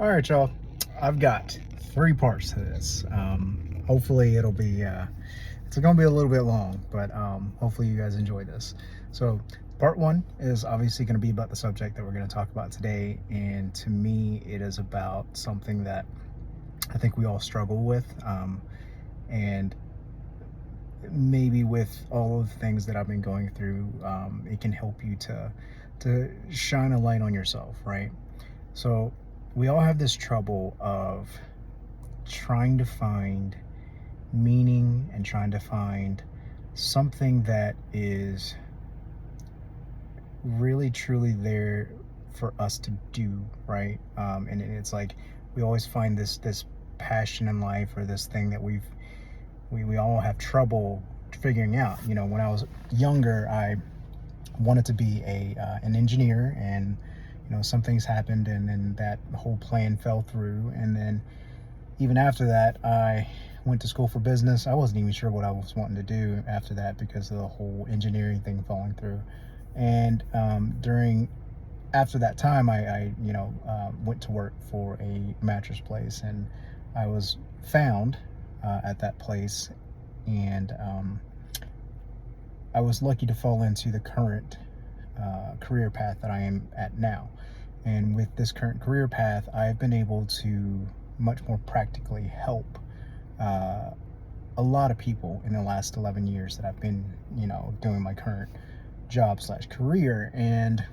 All right, y'all. I've got three parts to this. Hopefully, it's going to be a little bit long, but hopefully, you guys enjoy this. So, part one is obviously going to be about the subject that we're going to talk about today. And to me, it is about something that I think we all struggle with. And maybe with all of the things that I've been going through, it can help you to shine a light on yourself, right? So, we all have this trouble of trying to find meaning and trying to find something that is really truly there for us to do, right? And it's like we always find this passion in life, or this thing that we all have trouble figuring out. When I was younger, I wanted to be a an engineer, and some things happened, and then that whole plan fell through. And then even after that, I went to school for business. I wasn't even sure what I was wanting to do after that because of the whole engineering thing falling through. And during after that time, I went to work for a mattress place, and I was found at that place, and I was lucky to fall into the current career path that I am at now. And with this current career path, I've been able to much more practically help uh, a lot of people in the last 11 years that I've been, doing my current job slash career. And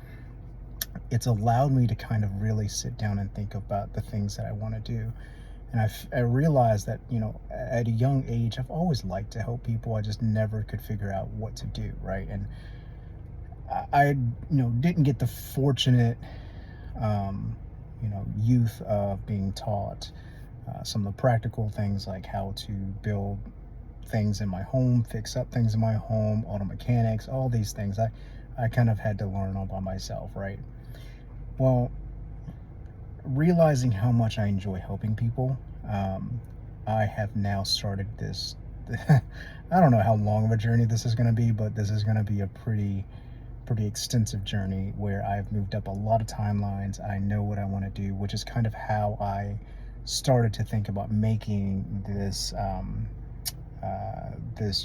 it's allowed me to kind of really sit down and think about the things that I want to do. And I realized that, at a young age, I've always liked to help people. I just never could figure out what to do, right? And I didn't get the fortunate, youth of being taught some of the practical things, like how to build things in my home, fix up things in my home, auto mechanics, all these things. I kind of had to learn all by myself, right? Well, realizing how much I enjoy helping people, I have now started this. I don't know how long of a journey this is going to be, but this is going to be a pretty extensive journey where I've moved up a lot of timelines. I know what I want to do, which is kind of how I started to think about making this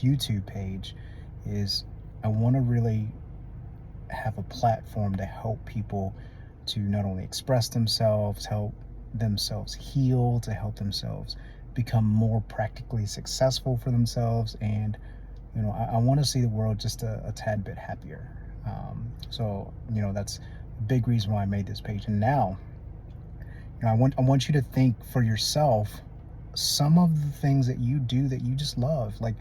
YouTube page. Is I want to really have a platform to help people to not only express themselves, help themselves heal, to help themselves become more practically successful for themselves. And I want to see the world just a tad bit happier. So that's a big reason why I made this page. And now, I want you to think for yourself some of the things that you do that you just love. Like,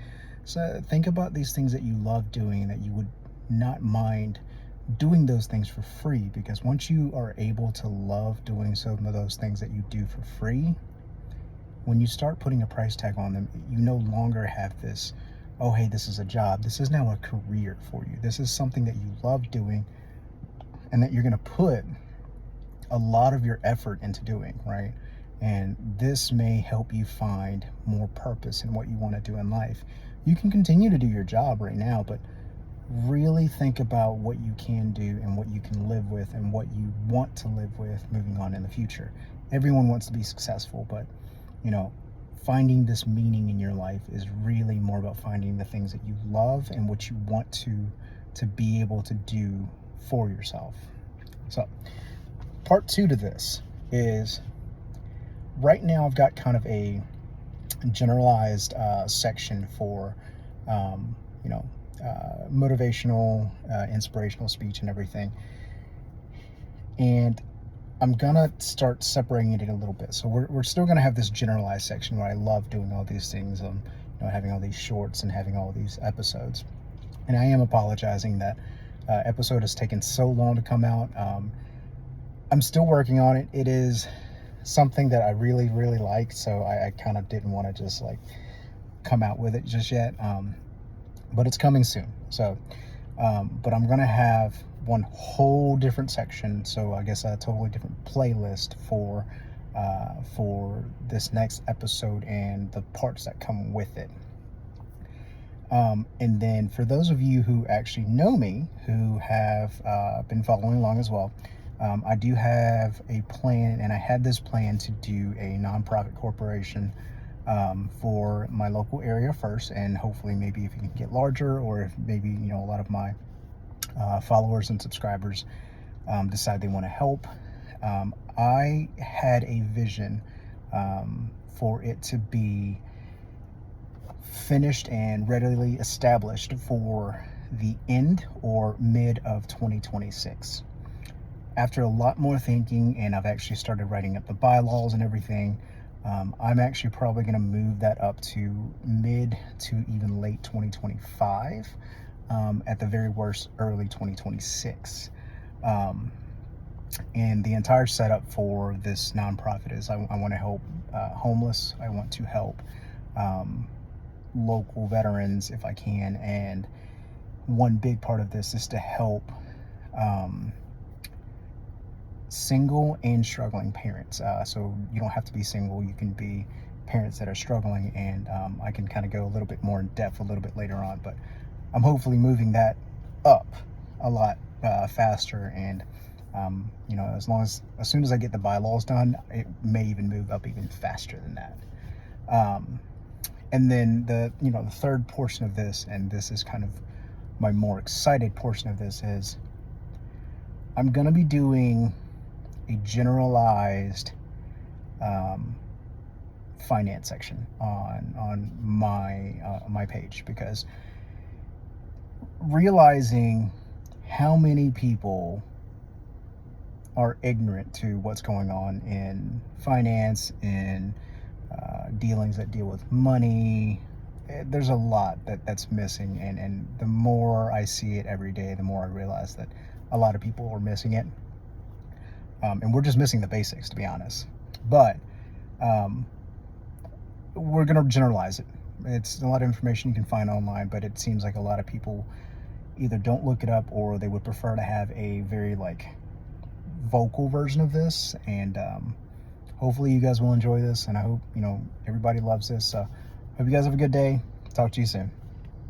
so think about these things that you love doing, that you would not mind doing those things for free. Because once you are able to love doing some of those things that you do for free, when you start putting a price tag on them, you no longer have this, oh, hey, this is a job. This is now a career for you. This is something that you love doing, and that you're going to put a lot of your effort into doing, right? And this may help you find more purpose in what you want to do in life. You can continue to do your job right now, but really think about what you can do and what you can live with and what you want to live with moving on in the future. Everyone wants to be successful, but finding this meaning in your life is really more about finding the things that you love and what you want to be able to do for yourself. So, part two to this is, right now I've got kind of a generalized section for motivational, inspirational speech and everything. And I'm gonna start separating it a little bit. So we're still gonna have this generalized section where I love doing all these things, having all these shorts and having all these episodes. And I am apologizing that episode has taken so long to come out. I'm still working on it. It is something that I really, really like, so I kind of didn't want to just like come out with it just yet. But it's coming soon. So, but I'm gonna have one whole different section. So I guess a totally different playlist for this next episode and the parts that come with it. And then for those of you who actually know me, who have been following along as well, I do have a plan, and I had this plan to do a nonprofit corporation for my local area first, and hopefully maybe if it can get larger, or if maybe a lot of my followers and subscribers decide they want to help. I had a vision for it to be finished and readily established for the end or mid of 2026. After a lot more thinking, and I've actually started writing up the bylaws and everything, I'm actually probably going to move that up to mid to even late 2025, at the very worst, early 2026. Um, and the entire setup for this nonprofit is I want to help homeless. I want to help um, local veterans if I can. And one big part of this is to help um, single and struggling parents. So you don't have to be single, you can be parents that are struggling. And I can kind of go a little bit more in depth a little bit later on, but I'm hopefully moving that up a lot faster. And as soon as I get the bylaws done, it may even move up even faster than that. And then the third portion of this, and this is kind of my more excited portion of this, is I'm gonna be doing a generalized finance section on my page, because realizing how many people are ignorant to what's going on in finance and dealings that deal with money. There's a lot that's missing, and the more I see it every day, the more I realize that a lot of people are missing it, and we're just missing the basics, to be honest. But we're going to generalize it. It's a lot of information you can find online, but it seems like a lot of people either don't look it up, or they would prefer to have a very vocal version of this. And hopefully you guys will enjoy this, and I hope everybody loves this. So hope you guys have a good day. Talk to you soon.